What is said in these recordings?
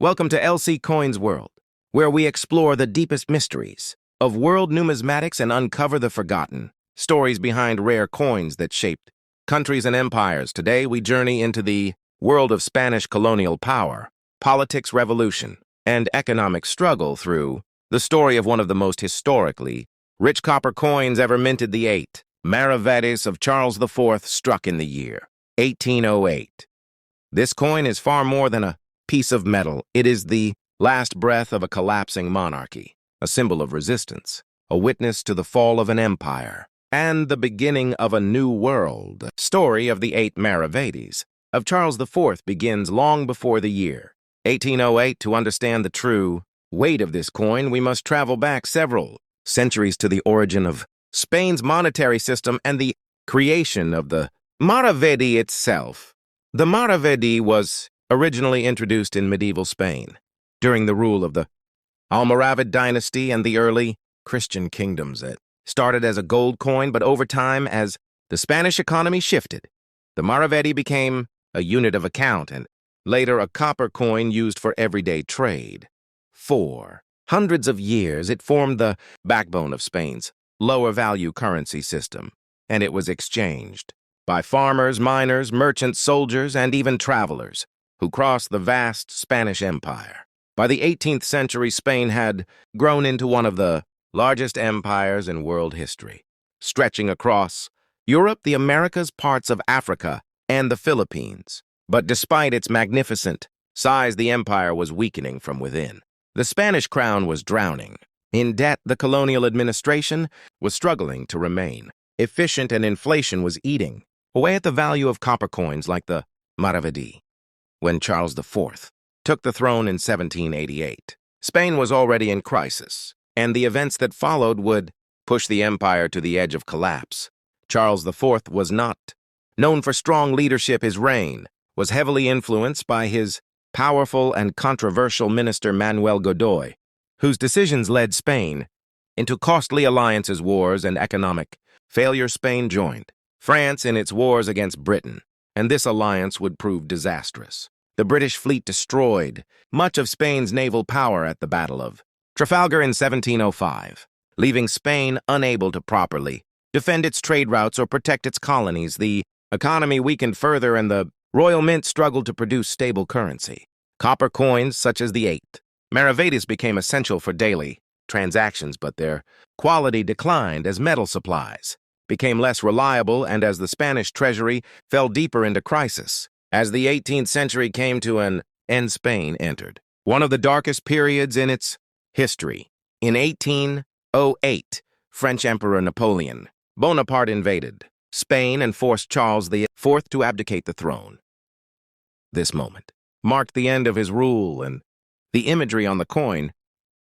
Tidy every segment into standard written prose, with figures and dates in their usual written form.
Welcome to LC Coins World, where we explore the deepest mysteries of world numismatics and uncover the forgotten stories behind rare coins that shaped countries and empires. Today, we journey into the world of Spanish colonial power, politics revolution, and economic struggle through the story of one of the most historically rich copper coins ever minted, the 8 Maravedis of Charles IV, struck in the year 1808. This coin is far more than a piece of metal. It is the last breath of a collapsing monarchy, a symbol of resistance, a witness to the fall of an empire, and the beginning of a new world. The story of the 8 Maravedis of Charles IV begins long before the year 1808. To understand the true weight of this coin, we must travel back several centuries to the origin of Spain's monetary system and the creation of the Maravedi itself. The Maravedi was originally introduced in medieval Spain during the rule of the Almoravid dynasty and the early Christian kingdoms. It started as a gold coin, but over time, as the Spanish economy shifted, the Maravedi became a unit of account and later a copper coin used for everyday trade. For hundreds of years, it formed the backbone of Spain's lower-value currency system, and it was exchanged by farmers, miners, merchants, soldiers, and even travelers who crossed the vast Spanish Empire. By the 18th century, Spain had grown into one of the largest empires in world history, stretching across Europe, the Americas, parts of Africa, and the Philippines. But despite its magnificent size, the empire was weakening from within. The Spanish crown was drowning in debt. The colonial administration was struggling to remain efficient, and inflation was eating away at the value of copper coins like the Maravedi. When Charles IV took the throne in 1788, Spain was already in crisis, and the events that followed would push the empire to the edge of collapse. Charles IV was not known for strong leadership. His reign was heavily influenced by his powerful and controversial minister Manuel Godoy, whose decisions led Spain into costly alliances, wars, and economic failure. Spain joined France in its wars against Britain, and this alliance would prove disastrous. The British fleet destroyed much of Spain's naval power at the Battle of Trafalgar in 1705, leaving Spain unable to properly defend its trade routes or protect its colonies. The economy weakened further, and the Royal Mint struggled to produce stable currency. Copper coins, such as the 8 Maravedis, became essential for daily transactions, but their quality declined as metal supplies became less reliable and as the Spanish treasury fell deeper into crisis. As the 18th century came to an end, Spain entered one of the darkest periods in its history. In 1808, French Emperor Napoleon Bonaparte invaded Spain and forced Charles IV to abdicate the throne. This moment marked the end of his rule, and the imagery on the coin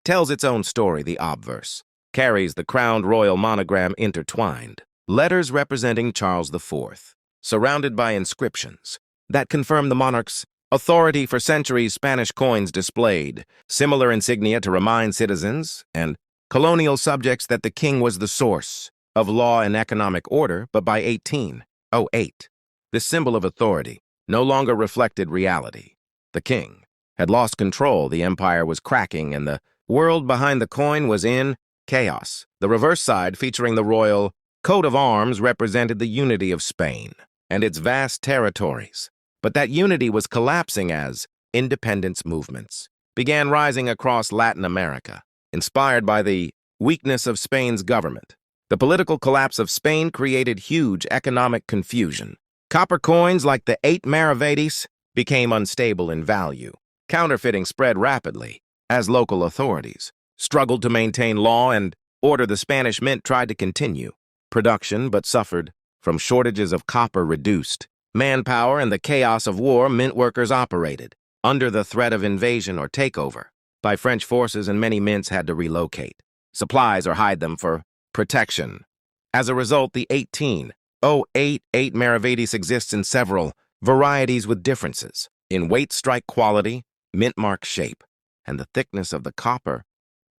tells its own story. The obverse carries the crowned royal monogram intertwined, letters representing Charles IV, surrounded by inscriptions that confirm the monarch's authority. For centuries, Spanish coins displayed similar insignia to remind citizens and colonial subjects that the king was the source of law and economic order. But by 1808, this symbol of authority no longer reflected reality. The king had lost control, the empire was cracking, and the world behind the coin was in chaos. The reverse side, featuring the royal coat of arms, represented the unity of Spain and its vast territories. But that unity was collapsing as independence movements began rising across Latin America. Inspired by the weakness of Spain's government, the political collapse of Spain created huge economic confusion. Copper coins like the 8 Maravedis became unstable in value. Counterfeiting spread rapidly as local authorities struggled to maintain law and order. The Spanish Mint tried to continue production but suffered from shortages of copper, reduced manpower, and the chaos of war. Mint workers operated under the threat of invasion or takeover by French forces, and many mints had to relocate supplies or hide them for protection. As a result, the 1808 8 Maravedis exists in several varieties with differences in weight, strike quality, mint mark shape, and the thickness of the copper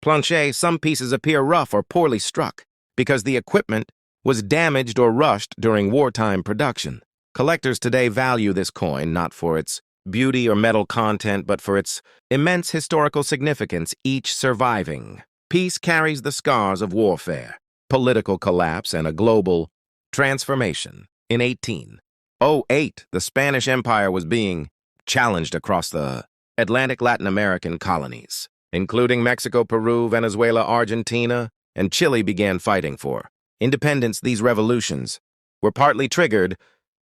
planche. Some pieces appear rough or poorly struck because the equipment was damaged or rushed during wartime production. Collectors today value this coin not for its beauty or metal content, but for its immense historical significance, each surviving piece carries the scars of warfare, political collapse, and a global transformation. In 1808, the Spanish Empire was being challenged across the Atlantic Latin American colonies, including Mexico, Peru, Venezuela, Argentina, and Chile began fighting for independence. These revolutions were partly triggered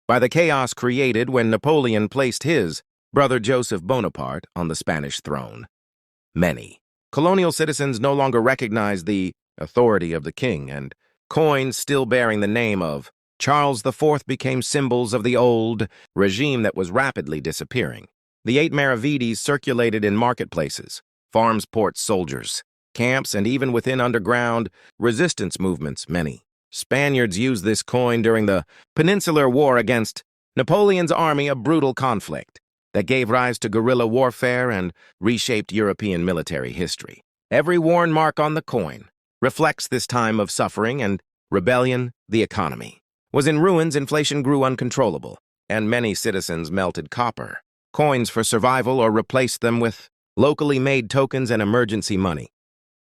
by the chaos created when Napoleon placed his brother Joseph Bonaparte on the Spanish throne. Many colonial citizens no longer recognized the authority of the king, and coins still bearing the name of Charles IV became symbols of the old regime that was rapidly disappearing. The 8 Maravedis circulated in marketplaces, farms, ports, soldiers, camps, and even within underground resistance movements. Many Spaniards used this coin during the Peninsular War against Napoleon's army, a brutal conflict that gave rise to guerrilla warfare and reshaped European military history. Every worn mark on the coin reflects this time of suffering and rebellion. The economy was in ruins, inflation grew uncontrollable, and many citizens melted copper coins for survival or replaced them with locally made tokens and emergency money.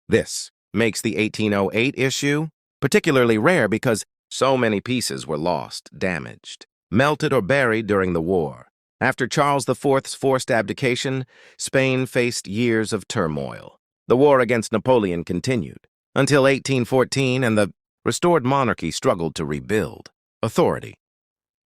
This makes the 1808 issue particularly rare because so many pieces were lost, damaged, melted, or buried during the war. After Charles IV's forced abdication, Spain faced years of turmoil. The war against Napoleon continued until 1814, and the restored monarchy struggled to rebuild authority.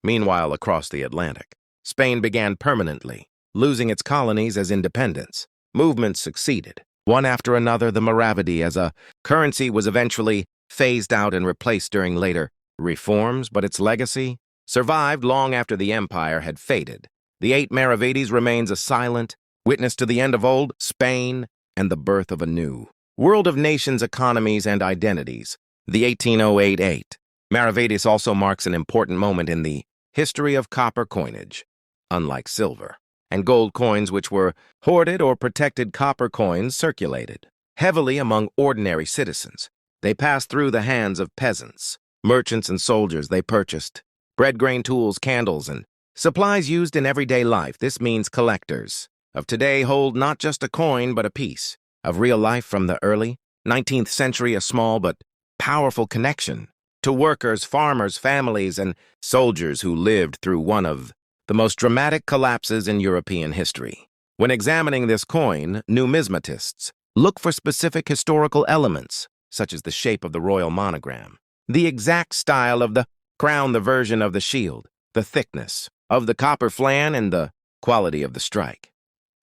Meanwhile, across the Atlantic, Spain began permanently losing its colonies as independence. Movements succeeded, one after another. The Maravedì as a currency was eventually phased out and replaced during later reforms, but its legacy survived long after the empire had faded. The 8 Maravedis remains a silent witness to the end of old Spain and the birth of a new world of nations, economies, and identities. The 1808 Maravedis also marks an important moment in the history of copper coinage. Unlike silver and gold coins, which were hoarded or protected, copper coins circulated heavily among ordinary citizens. They passed through the hands of peasants, merchants, and soldiers. They purchased bread, grain, tools, candles, and supplies used in everyday life. This means collectors of today hold not just a coin, but a piece of real life from the early 19th century, a small but powerful connection to workers, farmers, families, and soldiers who lived through one of the most dramatic collapses in European history. When examining this coin, numismatists look for specific historical elements, such as the shape of the royal monogram, the exact style of the crown, the version of the shield, the thickness of the copper flan, and the quality of the strike.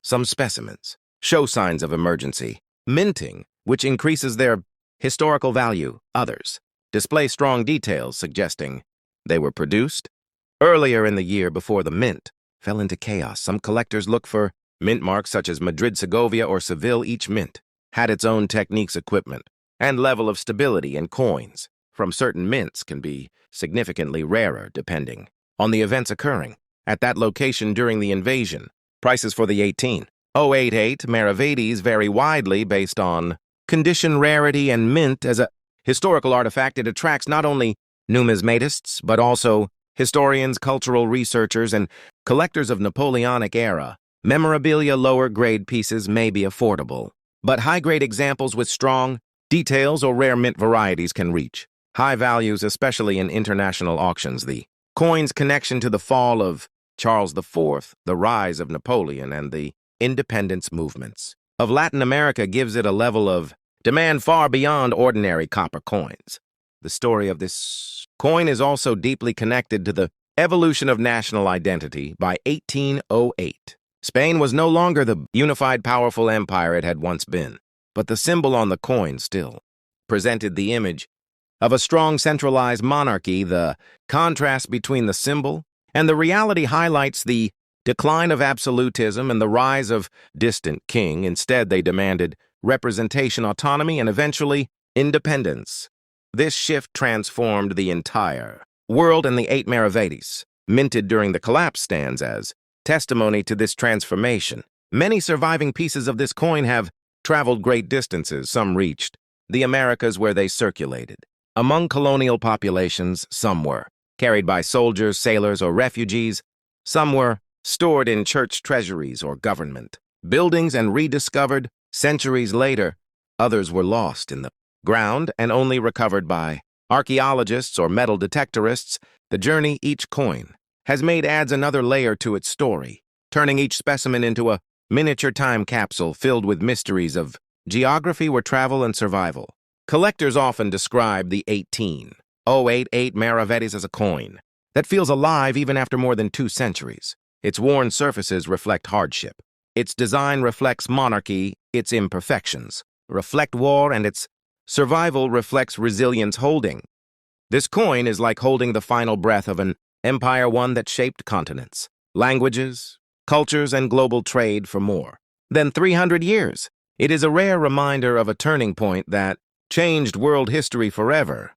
Some specimens show signs of emergency minting, which increases their historical value. Others display strong details suggesting they were produced earlier in the year before the mint fell into chaos. Some collectors look for mint marks such as Madrid, Segovia, or Seville. Each mint had its own techniques, equipment, and level of stability, and coins from certain mints can be significantly rarer depending on the events occurring at that location during the invasion. Prices for the 1808 Maravedis vary widely based on condition, rarity, and mint. As a historical artifact, it attracts not only numismatists, but also historians, cultural researchers, and collectors of Napoleonic-era memorabilia. Lower-grade pieces may be affordable, but high-grade examples with strong details or rare mint varieties can reach high values, especially in international auctions. The coin's connection to the fall of Charles IV, the rise of Napoleon, and the independence movements of Latin America gives it a level of demand far beyond ordinary copper coins. The story of this coin is also deeply connected to the evolution of national identity. By 1808, Spain was no longer the unified, powerful empire it had once been, but the symbol on the coin still presented the image of a strong centralized monarchy. The contrast between the symbol and the reality highlights the decline of absolutism and the rise of distant king. Instead, they demanded representation, autonomy, and eventually independence. This shift transformed the entire world, and the 8 Maravedis, minted during the collapse, stands as testimony to this transformation. Many surviving pieces of this coin have traveled great distances. Some reached the Americas, where they circulated among colonial populations. Some were carried by soldiers, sailors, or refugees. Some were stored in church treasuries or government buildings and rediscovered centuries later. Others were lost in the ground and only recovered by archaeologists or metal detectorists. The journey each coin has made adds another layer to its story, turning each specimen into a miniature time capsule filled with mysteries of geography or travel and survival. Collectors often describe the 18088 Maravedis as a coin that feels alive even after more than 2 centuries. Its worn surfaces reflect hardship. Its design reflects monarchy, its imperfections reflect war, and its survival reflects resilience. Holding this coin is like holding the final breath of an empire, one that shaped continents, languages, cultures, and global trade for more than 300 years. It is a rare reminder of a turning point that changed world history forever.